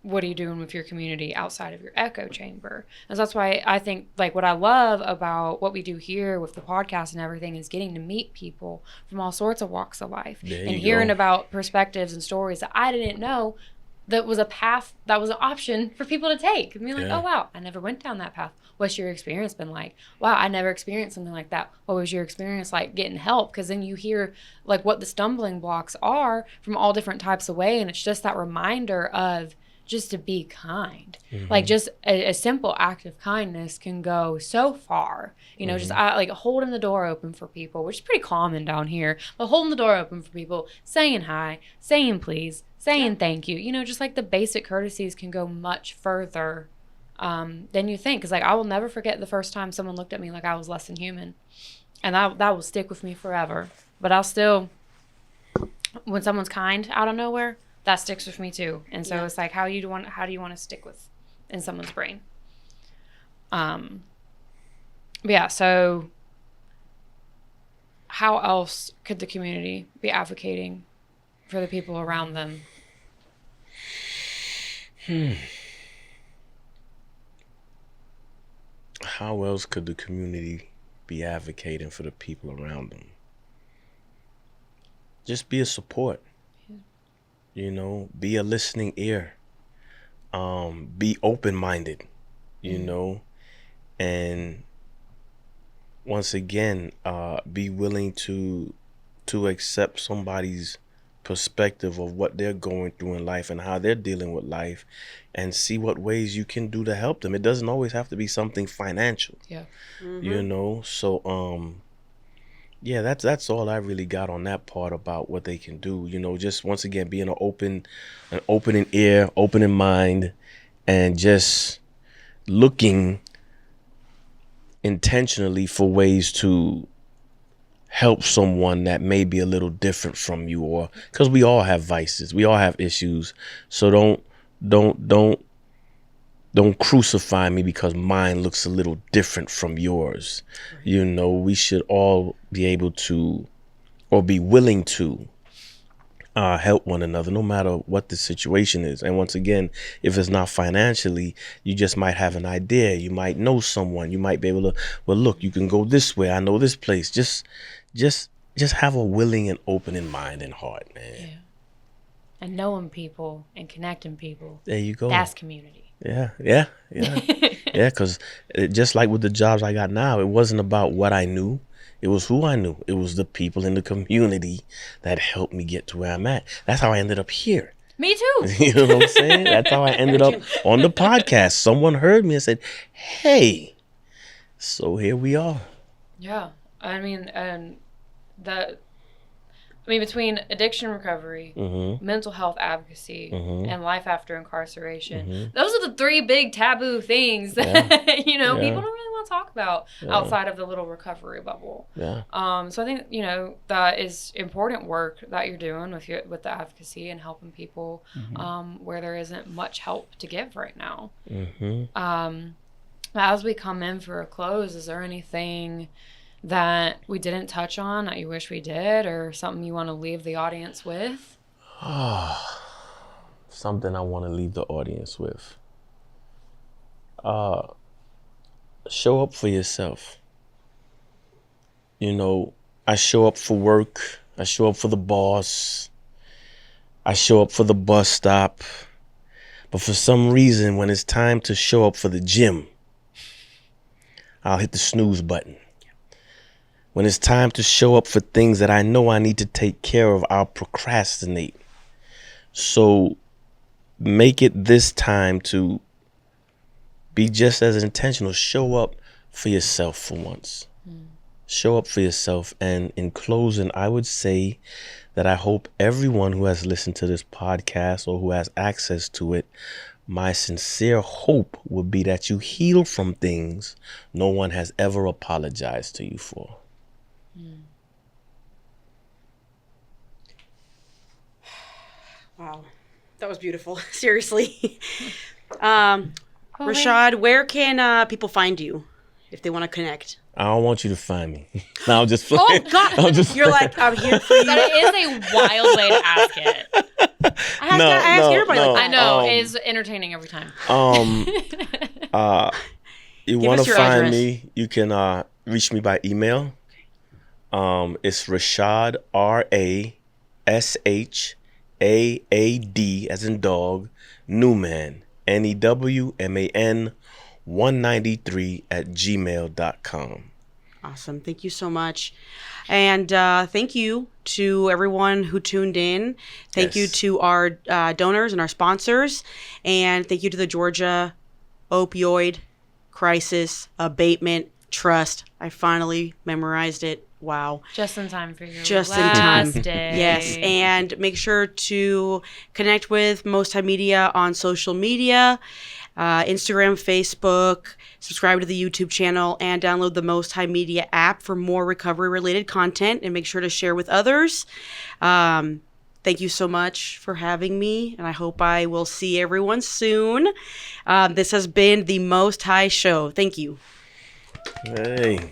what are you doing with your community outside of your echo chamber? And so that's why I think, like, what I love about what we do here with the podcast and everything is getting to meet people from all sorts of walks of life and hearing about perspectives and stories that I didn't know that was a path, that was an option for people to take. And be like, Yeah. oh, wow, I never went down that path. What's your experience been like? Wow, I never experienced something like that. What was your experience like getting help? Because then you hear like what the stumbling blocks are from all different types of way. And it's just that reminder of just to be kind. Like just a simple act of kindness can go so far. You know, just like holding the door open for people, which is pretty common down here. But holding the door open for people, saying hi, saying please, saying thank you. You know, just like the basic courtesies can go much further than you think. Because like I will never forget the first time someone looked at me like I was less than human, and that will stick with me forever. But I'll still, when someone's kind out of nowhere, that sticks with me too. And so it's like, how do you want to stick with in someone's brain? But yeah, so how else could the community be advocating for the people around them? How else could the community be advocating for the people around them? Just be a support. You know, be a listening ear. Be open-minded, you know, and once again, be willing to accept somebody's perspective of what they're going through in life and how they're dealing with life, and see what ways you can do to help them. It doesn't always have to be something financial. Yeah. You know, so yeah, that's all I really got on that part about what they can do. You know, just once again being an open in ear, open in mind, and just looking intentionally for ways to help someone that may be a little different from you, or because we all have vices, we all have issues. So don't crucify me because mine looks a little different from yours. You know, we should all be able to, or be willing to, help one another, no matter what the situation is. And once again, if it's not financially, you just might have an idea. You might know someone. You might be able to, well, look, you can go this way. I know this place. Just have a willing and opening mind and heart, man. Yeah. And knowing people and connecting people. There you go. That's community. Yeah. Yeah, because just like with the jobs I got now, it wasn't about what I knew. It was who I knew. It was the people in the community that helped me get to where I'm at. That's how I ended up here. Me too. You know what I'm saying? That's how I ended up on the podcast. Someone heard me and said, hey, so here we are. Yeah. I mean, and between addiction recovery, mental health advocacy, and life after incarceration, those are the three big taboo things that, people don't really want to talk about outside of the little recovery bubble. Yeah. So I think, that is important work that you're doing with the advocacy and helping people where there isn't much help to give right now. As we come in for a close, is there anything that we didn't touch on that you wish we did, or something you want to leave the audience with? Something I want to leave the audience with. Show up for yourself. You know, I show up for work. I show up for the boss. I show up for the bus stop. But for some reason, when it's time to show up for the gym, I'll hit the snooze button. When it's time to show up for things that I know I need to take care of, I'll procrastinate. So make it this time to be just as intentional. Show up for yourself for once. Show up for yourself. And in closing, I would say that I hope everyone who has listened to this podcast or who has access to it, my sincere hope would be that you heal from things no one has ever apologized to you for. Wow, that was beautiful. Seriously. Rashaad, where can people find you if they want to connect? I don't want you to find me. No, I'm just playing. Oh, God. You're like, I'm here for you. That is a wild way to ask it. I ask everybody like that. I know. It is entertaining every time. You Give want us to your find address. me, you can reach me by email. It's Rashaad, AAD as in dog, Newman, NEWMAN 193 at gmail.com. Awesome. Thank you so much. And thank you to everyone who tuned in. Thank you to our donors and our sponsors. And thank you to the Georgia Opioid Crisis Abatement Trust. I finally memorized it. Wow. Just in time for your Just in last time. day. Yes. And make sure to connect with Most High Media on social media. Instagram, Facebook, subscribe to the YouTube channel, and download the Most High Media app for more recovery-related content, and make sure to share with others. Thank you so much for having me, and I hope I will see everyone soon. This has been the Most High Show. Thank you. Hey.